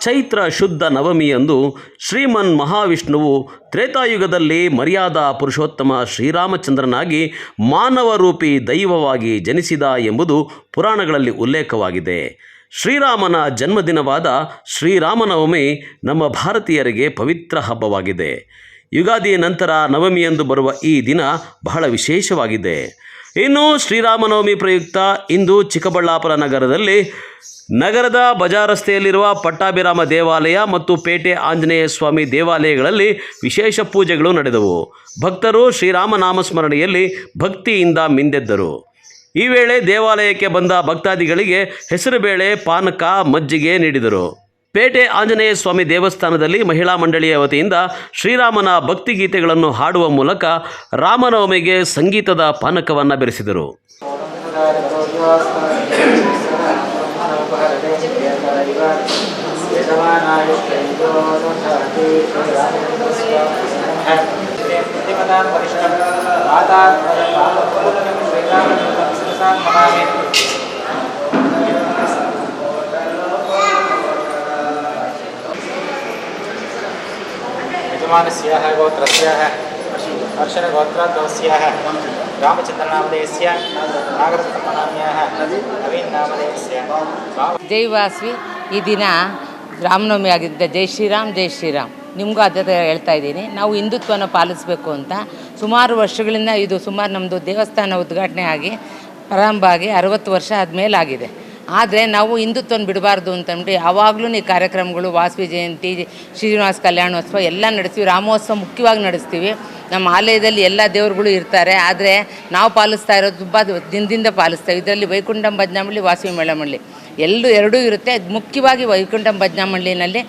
ಚೈತ್ರ ಶುದ್ಧ ನವಮಿಯಂದು ಶ್ರೀಮನ್ ಮಹಾವಿಷ್ಣುವು ತ್ರೇತಾಯುಗದಲ್ಲಿ ಮರ್ಯಾದಾ ಪುರುಷೋತ್ತಮ ಶ್ರೀರಾಮಚಂದ್ರನಾಗಿ ಮಾನವರೂಪಿ ದೈವವಾಗಿ ಜನಿಸಿದ ಎಂಬುದು ಪುರಾಣಗಳಲ್ಲಿ ಉಲ್ಲೇಖವಾಗಿದೆ. ಶ್ರೀರಾಮನ ಜನ್ಮದಿನವಾದ ಶ್ರೀರಾಮನವಮಿ ನಮ್ಮ ಭಾರತೀಯರಿಗೆ ಪವಿತ್ರ ಹಬ್ಬವಾಗಿದೆ. ಯುಗಾದಿಯ ನಂತರ ನವಮಿಯಂದು ಬರುವ ಈ ದಿನ ಬಹಳ ವಿಶೇಷವಾಗಿದೆ. ಇನ್ನು ಶ್ರೀರಾಮನವಮಿ ಪ್ರಯುಕ್ತ ಇಂದು ಚಿಕ್ಕಬಳ್ಳಾಪುರ ನಗರದ ಬಜಾರ್ ರಸ್ತೆಯಲ್ಲಿರುವ ಪಟ್ಟಾಭಿರಾಮ ದೇವಾಲಯ ಮತ್ತು ಪೇಟೆ ಆಂಜನೇಯ ಸ್ವಾಮಿ ದೇವಾಲಯಗಳಲ್ಲಿ ವಿಶೇಷ ಪೂಜೆಗಳು ನಡೆದವು. ಭಕ್ತರು ಶ್ರೀರಾಮನಾಮಸ್ಮರಣೆಯಲ್ಲಿ ಭಕ್ತಿಯಿಂದ ಮಿಂದೆದ್ದರು. ಈ ವೇಳೆ ದೇವಾಲಯಕ್ಕೆ ಬಂದ ಭಕ್ತಾದಿಗಳಿಗೆ ಹೆಸರುಬೇಳೆ, ಪಾನಕ, ಮಜ್ಜಿಗೆ ನೀಡಿದರು. ಪೇಟೆ ಆಂಜನೇಯ ಸ್ವಾಮಿ ದೇವಸ್ಥಾನದಲ್ಲಿ ಮಹಿಳಾ ಮಂಡಳಿಯ ವತಿಯಿಂದ ಶ್ರೀರಾಮನ ಭಕ್ತಿಗೀತೆಗಳನ್ನು ಹಾಡುವ ಮೂಲಕ ರಾಮನವಮಿಗೆ ಸಂಗೀತದ ಪಾನಕವನ್ನು ಬೆರೆಸಿದರು. यजमानस्य गोत्रस्य हर्षणगोत्राद्वस्य रामचन्द्रनामधेयस्य नागरत्ननाम्यः नवीननामधेयस्य ಜೈ ವಾಸವಿ. ಈ ದಿನ ರಾಮನವಮಿ ಆಗಿದ್ದ ಜೈ ಶ್ರೀರಾಮ್ ಜೈ ಶ್ರೀರಾಮ್. ನಿಮಗೂ ಅದೇ ಹೇಳ್ತಾ ಇದ್ದೀನಿ. ನಾವು ಹಿಂದುತ್ವನ ಪಾಲಿಸಬೇಕು ಅಂತ ಸುಮಾರು ವರ್ಷಗಳಿಂದ ಸುಮಾರು ನಮ್ಮದು ದೇವಸ್ಥಾನ ಉದ್ಘಾಟನೆ ಆಗಿ ಪ್ರಾರಂಭ ಆಗಿ 60 ವರ್ಷ ಆದಮೇಲಾಗಿದೆ. ಆದರೆ ನಾವು ಹಿಂದುತ್ವನ ಬಿಡಬಾರ್ದು ಅಂತಂದ್ಬಿಟ್ಟು ಯಾವಾಗಲೂ ಈ ಕಾರ್ಯಕ್ರಮಗಳು, ವಾಸವಿ ಜಯಂತಿ, ಶ್ರೀನಿವಾಸ ಕಲ್ಯಾಣೋತ್ಸವ ಎಲ್ಲ ನಡೆಸ್ತೀವಿ. ರಾಮೋತ್ಸವ ಮುಖ್ಯವಾಗಿ ನಡೆಸ್ತೀವಿ. ನಮ್ಮ ಆಲಯದಲ್ಲಿ ಎಲ್ಲ ದೇವರುಗಳು ಇರ್ತಾರೆ. ಆದರೆ ನಾವು ಪಾಲಿಸ್ತಾ ಇರೋದು ತುಂಬ ದಿನದಿಂದ ಪಾಲಿಸ್ತೇವೆ. ಇದರಲ್ಲಿ ವೈಕುಂಠಂ ಭಜನಾ ಮಂಡಳಿ, ವಾಸವಿ ಮೇಳ ಮಂಡಳಿ ಎರಡೂ ಇರುತ್ತೆ. ಮುಖ್ಯವಾಗಿ ವೈಕುಂಠಂ ಭಜನಾ ಮಂಡಳಿನಲ್ಲಿ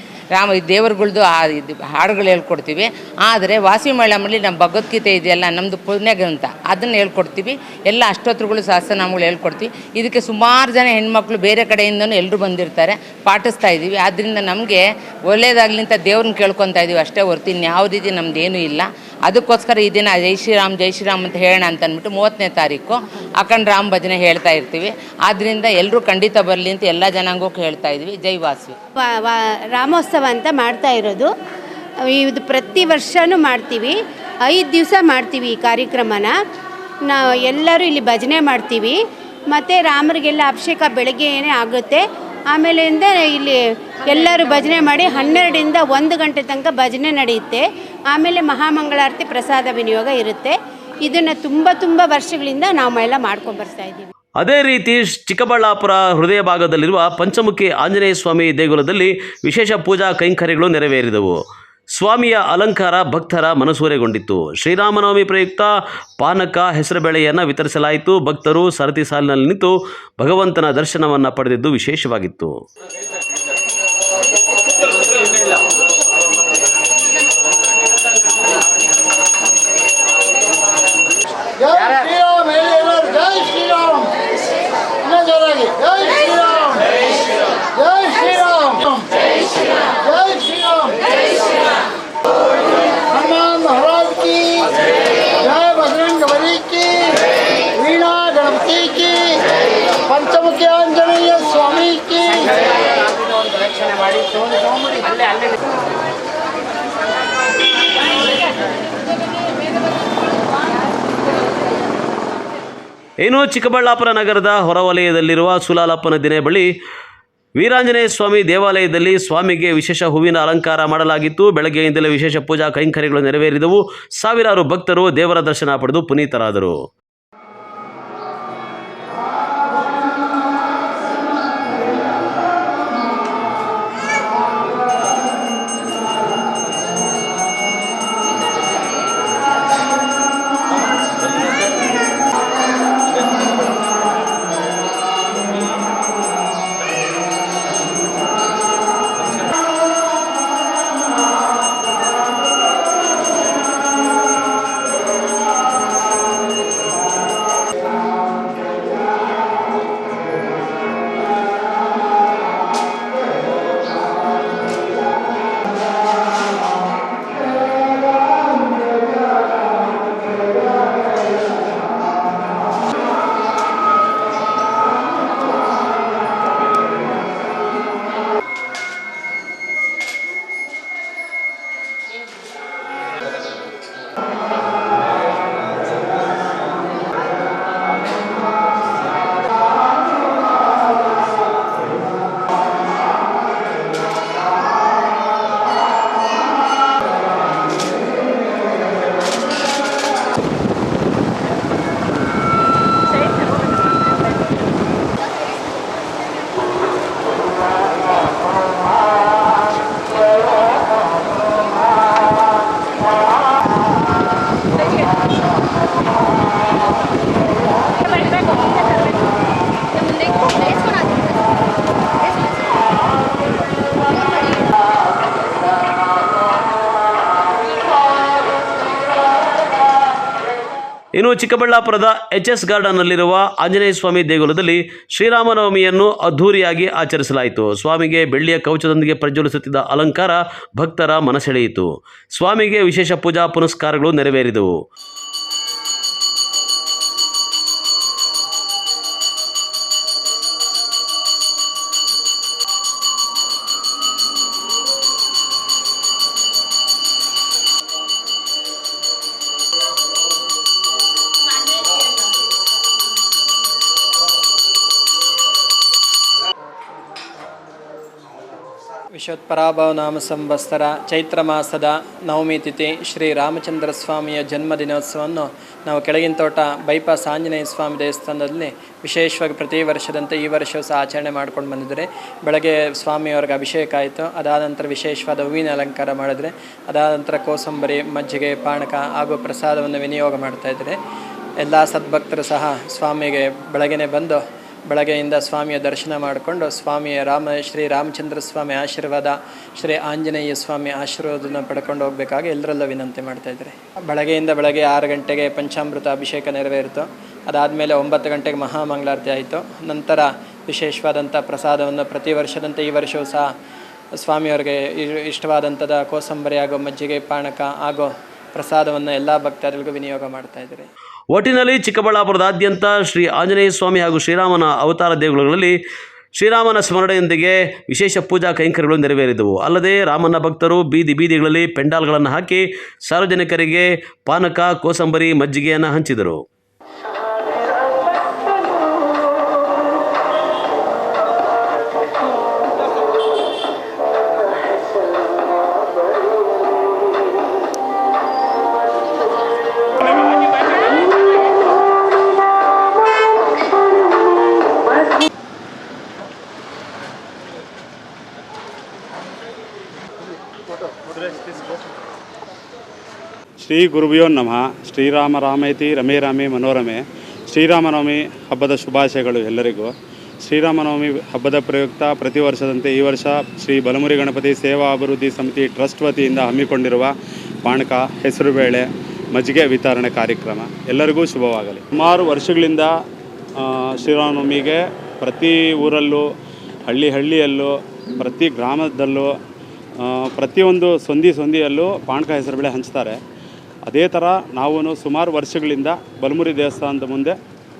ದೇವರುಗಳ್ದು ಹಾಡುಗಳು ಹೇಳ್ಕೊಡ್ತೀವಿ. ಆದರೆ ವಾಸವಿ ಮೇಳ ಮಂಡಳಿ ನಮ್ಮ ಭಗವದ್ಗೀತೆ ಇದೆಯಲ್ಲ, ನಮ್ಮದು ಪುಣ್ಯಗ್ರಂಥ, ಅದನ್ನು ಹೇಳ್ಕೊಡ್ತೀವಿ. ಎಲ್ಲ ಅಷ್ಟೋತ್ತರಗಳು, ಸಹಸ್ರನಾಮಗಳು ಹೇಳ್ಕೊಡ್ತೀವಿ. ಇದಕ್ಕೆ ಸುಮಾರು ಜನ ಹೆಣ್ಮಕ್ಳು ಬೇರೆ ಕಡೆಯಿಂದನೂ ಎಲ್ಲರೂ ಬಂದಿರ್ತಾರೆ, ಪಾಠಿಸ್ತಾ ಇದ್ದೀವಿ. ಆದ್ದರಿಂದ ನಮಗೆ ಒಳ್ಳೆಯದಾಗಲಿ ಅಂತ ದೇವ್ರನ್ನ ಕೇಳ್ಕೊತಾ ಇದ್ದೀವಿ ಅಷ್ಟೇ ಹೊರ್ತು ಇನ್ಯಾವ ರೀತಿ ನಮ್ಮದೇನೂ ಇಲ್ಲ. ಅದಕ್ಕೋಸ್ಕರ ಈ ದಿನ ಜೈ ಶ್ರೀರಾಮ್ ಅಂತ ಹೇಳೋಣ ಅಂತ ಅಂದ್ಬಿಟ್ಟು 30ನೇ ತಾರೀಕು ಅಖಂಡ ರಾಮ ಭಜನೆ ಹೇಳ್ತಾ ಇರ್ತೀವಿ. ಆದ್ದರಿಂದ ಎಲ್ಲರೂ ಖಂಡಿತ ಬರಲಿ ಅಂತ ಎಲ್ಲ ಜನಾಂಗಕ್ಕೂ ಹೇಳ್ತಾ ಇದ್ವಿ. ಜೈ ವಾಸವಿ. ರಾಮೋತ್ಸವ ಅಂತ ಮಾಡ್ತಾ ಇರೋದು ಇದು ಪ್ರತಿ ವರ್ಷವೂ ಮಾಡ್ತೀವಿ. 5 ದಿವಸ ಮಾಡ್ತೀವಿ ಈ ಕಾರ್ಯಕ್ರಮನ. ನಾವು ಎಲ್ಲರೂ ಇಲ್ಲಿ ಭಜನೆ ಮಾಡ್ತೀವಿ. ಮತ್ತು ರಾಮರಿಗೆಲ್ಲ ಅಭಿಷೇಕ ಬೆಳಗ್ಗೆ ಏನೇ ಆಗುತ್ತೆ. ಆಮೇಲಿಂದ ಇಲ್ಲಿ ಎಲ್ಲರೂ ಭಜನೆ ಮಾಡಿ 12ರಿಂದ 1 ಗಂಟೆ ತನಕ ಭಜನೆ ನಡೆಯುತ್ತೆ. ಆಮೇಲೆ ಮಹಾಮಂಗಳಾರತಿ, ಪ್ರಸಾದ ವಿನಿಯೋಗ ಇರುತ್ತೆ. ಇದನ್ನು ತುಂಬ ವರ್ಷಗಳಿಂದ ನಾವು ಎಲ್ಲ ಮಾಡ್ಕೊಂಡು ಬರ್ತಾ ಇದ್ದೀವಿ. ಅದೇ ರೀತಿ ಚಿಕ್ಕಬಳ್ಳಾಪುರ ಹೃದಯ ಭಾಗದಲ್ಲಿರುವ ಪಂಚಮುಖಿ ಆಂಜನೇಯ ಸ್ವಾಮಿ ದೇಗುಲದಲ್ಲಿ ವಿಶೇಷ ಪೂಜಾ ಕೈಂಕರ್ಯಗಳು ನೆರವೇರಿದವು. ಸ್ವಾಮಿಯ ಅಲಂಕಾರ ಭಕ್ತರ ಮನಸೂರೆಗೊಂಡಿತ್ತು. ಶ್ರೀರಾಮನವಮಿ ಪ್ರಯುಕ್ತ ಪಾನಕ, ಹೆಸರುಬೇಳೆಯನ್ನು ವಿತರಿಸಲಾಯಿತು. ಭಕ್ತರು ಸರತಿ ಸಾಲಿನಲ್ಲಿ ನಿಂತು ಭಗವಂತನ ದರ್ಶನವನ್ನು ಪಡೆದಿದ್ದು ವಿಶೇಷವಾಗಿತ್ತು. पंचमुखी आंजनेय स्वामी की ಇನ್ನು ಚಿಕ್ಕಬಳ್ಳಾಪುರ ನಗರದ ಹೊರವಲಯದಲ್ಲಿರುವ ಸುಲಾಲಪ್ಪನ ದಿನೇ ಬಳಿ ವೀರಾಂಜನೇಯ ಸ್ವಾಮಿ ದೇವಾಲಯದಲ್ಲಿ ಸ್ವಾಮಿಗೆ ವಿಶೇಷ ಹೂವಿನ ಅಲಂಕಾರ ಮಾಡಲಾಗಿತ್ತು. ಬೆಳಗ್ಗೆಯಿಂದಲೇ ವಿಶೇಷ ಪೂಜಾ ಕೈಂಕರ್ಯಗಳು ನೆರವೇರಿದವು. ಸಾವಿರಾರು ಭಕ್ತರು ದೇವರ ದರ್ಶನ ಪಡೆದು ಪುನೀತರಾದರು. ಇನ್ನು ಚಿಕ್ಕಬಳ್ಳಾಪುರದ HS ಗಾರ್ಡನ್ನಲ್ಲಿರುವ ಆಂಜನೇಯ ಸ್ವಾಮಿ ದೇಗುಲದಲ್ಲಿ ಶ್ರೀರಾಮನವಮಿಯನ್ನು ಅದ್ಧೂರಿಯಾಗಿ ಆಚರಿಸಲಾಯಿತು. ಸ್ವಾಮಿಗೆ ಬೆಳ್ಳಿಯ ಕವಚದೊಂದಿಗೆ ಪ್ರಜ್ವಲಿಸುತ್ತಿದ್ದ ಅಲಂಕಾರ ಭಕ್ತರ ಮನಸೆಳೆಯಿತು. ಸ್ವಾಮಿಗೆ ವಿಶೇಷ ಪೂಜಾ ಪುನಸ್ಕಾರಗಳು ನೆರವೇರಿದವು. ವಿಶ್ವತ್ಪರಾಭವ ನಾಮ ಸಂವತ್ಸರ ಚೈತ್ರ ಮಾಸದ ನವಮಿ ತಿಥಿ ಶ್ರೀ ರಾಮಚಂದ್ರ ಸ್ವಾಮಿಯ ಜನ್ಮದಿನೋತ್ಸವವನ್ನು ನಾವು ಕೆಳಗಿನ ತೋಟ ಬೈಪಾಸ್ ಆಂಜನೇಯ ಸ್ವಾಮಿ ದೇವಸ್ಥಾನದಲ್ಲಿ ವಿಶೇಷವಾಗಿ ಪ್ರತಿ ವರ್ಷದಂತೆ ಈ ವರ್ಷವೂ ಸಹ ಆಚರಣೆ ಮಾಡ್ಕೊಂಡು ಬಂದಿದ್ದಾರೆ. ಬೆಳಗ್ಗೆ ಸ್ವಾಮಿಯವ್ರಿಗೆ ಅಭಿಷೇಕ ಆಯಿತು. ಅದಾದ ನಂತರ ವಿಶೇಷವಾದ ಹೂವಿನ ಅಲಂಕಾರ ಮಾಡಿದರೆ, ಅದಾದ ನಂತರ ಕೋಸಂಬರಿ, ಮಜ್ಜಿಗೆ, ಪಾನಕ ಹಾಗೂ ಪ್ರಸಾದವನ್ನು ವಿನಿಯೋಗ ಮಾಡ್ತಾಯಿದ್ದಾರೆ. ಎಲ್ಲ ಸದ್ಭಕ್ತರು ಸಹ ಸ್ವಾಮಿಗೆ ಬೆಳಗ್ಗೆನೇ ಬಂದು ಬೆಳಗ್ಗೆಯಿಂದ ಸ್ವಾಮಿಯ ದರ್ಶನ ಮಾಡಿಕೊಂಡು ಸ್ವಾಮಿಯ ಶ್ರೀ ರಾಮಚಂದ್ರ ಸ್ವಾಮಿ ಆಶೀರ್ವಾದ, ಶ್ರೀ ಆಂಜನೇಯ ಸ್ವಾಮಿ ಆಶೀರ್ವಾದನ ಪಡ್ಕೊಂಡು ಹೋಗಬೇಕಾಗಿ ಎಲ್ಲರೆಲ್ಲ ವಿನಂತಿ ಮಾಡ್ತಾಯಿದ್ದಾರೆ. ಬೆಳಗ್ಗೆ 6 ಗಂಟೆಗೆ ಪಂಚಾಮೃತ ಅಭಿಷೇಕ ನೆರವೇರಿತು. ಅದಾದಮೇಲೆ 9 ಗಂಟೆಗೆ ಮಹಾಮಂಗಳಾರತಿ ಆಯಿತು. ನಂತರ ವಿಶೇಷವಾದಂಥ ಪ್ರಸಾದವನ್ನು ಪ್ರತಿ ವರ್ಷದಂತೆ ಈ ವರ್ಷವೂ ಸಹ ಸ್ವಾಮಿಯವರಿಗೆ ಇಷ್ಟವಾದಂಥದ ಕೋಸಂಬರಿ ಹಾಗೂ ಮಜ್ಜಿಗೆ, ಪಾನಕ ಹಾಗೂ ಪ್ರಸಾದವನ್ನು ಎಲ್ಲ ಭಕ್ತರಿಗೂ ವಿನಿಯೋಗ ಮಾಡ್ತಾಯಿದ್ದಾರೆ. ಒಟ್ಟಿನಲ್ಲಿ ಚಿಕ್ಕಬಳ್ಳಾಪುರದಾದ್ಯಂತ ಶ್ರೀ ಆಂಜನೇಯ ಸ್ವಾಮಿ ಹಾಗೂ ಶ್ರೀರಾಮನ ಅವತಾರ ದೇಗುಲಗಳಲ್ಲಿ ಶ್ರೀರಾಮನ ಸ್ಮರಣೆಯೊಂದಿಗೆ ವಿಶೇಷ ಪೂಜಾ ಕೈಂಕರ್ಯಗಳು ನೆರವೇರಿದವು. ಅಲ್ಲದೆ ರಾಮನ ಭಕ್ತರು ಬೀದಿಗಳಲ್ಲಿ ಪೆಂಡಾಲ್ಗಳನ್ನು ಹಾಕಿ ಸಾರ್ವಜನಿಕರಿಗೆ ಪಾನಕ, ಕೋಸಂಬರಿ, ಮಜ್ಜಿಗೆಯನ್ನು ಹಂಚಿದರು. ಶ್ರೀ ಗುರುಭ್ಯೋ ನಮಃ. ಶ್ರೀರಾಮ ರಾಮೇತಿ ರಮೇ ರಾಮೇ ಮನೋರಮೆ. ಶ್ರೀರಾಮನವಮಿ ಹಬ್ಬದ ಶುಭಾಶಯಗಳು ಎಲ್ಲರಿಗೂ. ಶ್ರೀರಾಮನವಮಿ ಹಬ್ಬದ ಪ್ರಯುಕ್ತ ಪ್ರತಿ ವರ್ಷದಂತೆ ಈ ವರ್ಷ ಶ್ರೀ ಬಲಮುರಿ ಗಣಪತಿ ಸೇವಾ ಅಭಿವೃದ್ಧಿ ಸಮಿತಿ ಟ್ರಸ್ಟ್ ವತಿಯಿಂದ ಹಮ್ಮಿಕೊಂಡಿರುವ ಪಾನಕ, ಹೆಸರುಬೇಳೆ, ಮಜ್ಜಿಗೆ ವಿತರಣೆ ಕಾರ್ಯಕ್ರಮ ಎಲ್ಲರಿಗೂ ಶುಭವಾಗಲಿ. ಸುಮಾರು ವರ್ಷಗಳಿಂದ ಶ್ರೀರಾಮನವಮಿಗೆ ಪ್ರತಿ ಊರಲ್ಲೂ, ಹಳ್ಳಿಯಲ್ಲೂ, ಪ್ರತಿ ಗ್ರಾಮದಲ್ಲೂ, ಪ್ರತಿಯೊಂದು ಸಂದಿಯಲ್ಲೂ ಪಾನಕ, ಹೆಸರುಬೇಳೆ ಹಂಚ್ತಾರೆ. ಅದೇ ಥರ ನಾವು ಸುಮಾರು ವರ್ಷಗಳಿಂದ ಬಲಮುರಿ ದೇವಸ್ಥಾನದ ಮುಂದೆ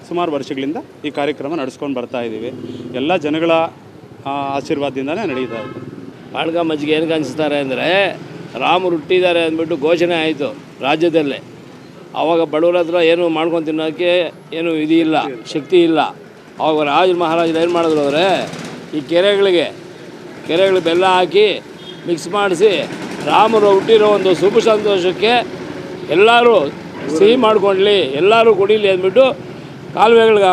ಸುಮಾರು ವರ್ಷಗಳಿಂದ ಈ ಕಾರ್ಯಕ್ರಮ ನಡೆಸ್ಕೊಂಡು ಬರ್ತಾಯಿದ್ದೀವಿ. ಎಲ್ಲ ಜನಗಳ ಆಶೀರ್ವಾದದಿಂದನೇ ನಡೀತಾ ಇದೆ. ಪಾನಕ, ಮಜ್ಜಿಗೆ ಏನಕ್ಕೆ ಹಂಚ್ತಾರೆ ಅಂದರೆ ರಾಮರು ಹುಟ್ಟಿದ್ದಾರೆ ಅಂದ್ಬಿಟ್ಟು ಘೋಷಣೆ ಆಯಿತು ರಾಜ್ಯದಲ್ಲೇ. ಆವಾಗ ಬಡವರ ಹತ್ರ ಏನು ಮಾಡ್ಕೊಂಡು ತಿನ್ನೋಕ್ಕೆ ಏನು ಇಲ್ಲ, ಶಕ್ತಿ ಇಲ್ಲ. ಆವಾಗ ಮಹಾರಾಜರು ಏನು ಮಾಡಿದ್ರು ಅಂದರೆ ಈ ಕೆರೆಗಳಿಗೆ ಬೆಲ್ಲ ಹಾಕಿ ಮಿಕ್ಸ್ ಮಾಡಿಸಿ ರಾಮರು ಹುಟ್ಟಿರೋ ಒಂದು ಶುಭ ಸಂತೋಷಕ್ಕೆ ಎಲ್ಲರೂ ಸಿಹಿ ಮಾಡ್ಕೊಳ್ಳಿ, ಎಲ್ಲರೂ ಕುಡೀಲಿ ಅಂದ್ಬಿಟ್ಟು ಕಾಲುವೆಗಳಿಗೆ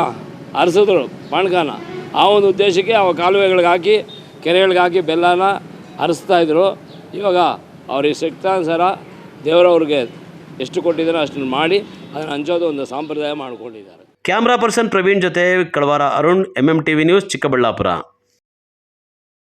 ಹರಿಸಿದ್ರು ಪಾನಕನ. ಆ ಒಂದು ಉದ್ದೇಶಕ್ಕೆ ಅವ ಕಾಲುವೆಗಳಿಗೆ ಹಾಕಿ, ಕೆರೆಗಳಿಗೆ ಹಾಕಿ ಬೆಲ್ಲನ ಹರಿಸ್ತಾಯಿದ್ರು. ಇವಾಗ ಅವ್ರಿಗೆ ಶಕ್ತಾನುಸಾರ ದೇವರವ್ರಿಗೆ ಎಷ್ಟು ಕೊಟ್ಟಿದ್ದಾರೋ ಅಷ್ಟನ್ನು ಮಾಡಿ ಅದನ್ನು ಹಂಚೋದು ಒಂದು ಸಂಪ್ರದಾಯ ಮಾಡಿಕೊಂಡಿದ್ದಾರೆ. ಕ್ಯಾಮ್ರಾ ಪರ್ಸನ್ ಪ್ರವೀಣ್ ಜೊತೆ ಕಳವಾರ ಅರುಣ್, MMTV ನ್ಯೂಸ್, ಚಿಕ್ಕಬಳ್ಳಾಪುರ.